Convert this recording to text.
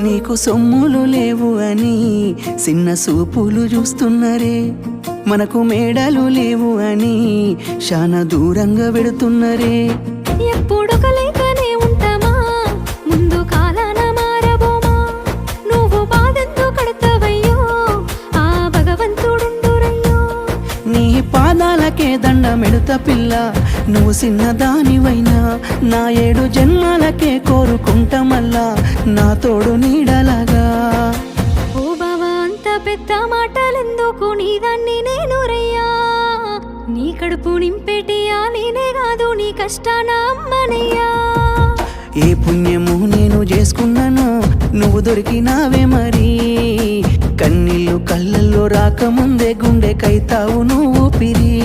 నీకు సొమ్ములు లేవు అని చిన్న సూపులు చూస్తున్నరే, మనకు మేడలు లేవు అని శానా దూరంగా పెడుతున్నరే. ఎప్పుడు కలేకనే ఉంటామా, ముందు కాలాన మారబోమా. నువ్వు బాధెందుకు కడతావయ్యో, ఆ భగవంతుడుండురయ్యో. నీ పాదాలకే దండమెడుత పిల్ల, నువ్వు చిన్నదానివైనా నా 7 జన్మాలకే కోరుకుంటా మల్లా నా తోడు నీడలాగా. ఓ బావా అంత పెద్ద మాటలెందుకు, నీదాన్ని నేను రయ్యా. నీ కడుపు నింపేటియా నేనే కాదు, నీ కష్టాన అమ్మనయ్యా. ఏ పుణ్యము నేను చేసుకున్నాను, నువ్వు దొరికినావే మరి. కన్నీళ్ళు కళ్ళల్లో రాకముందే గుండెకైతావు నువ్వు పిరి.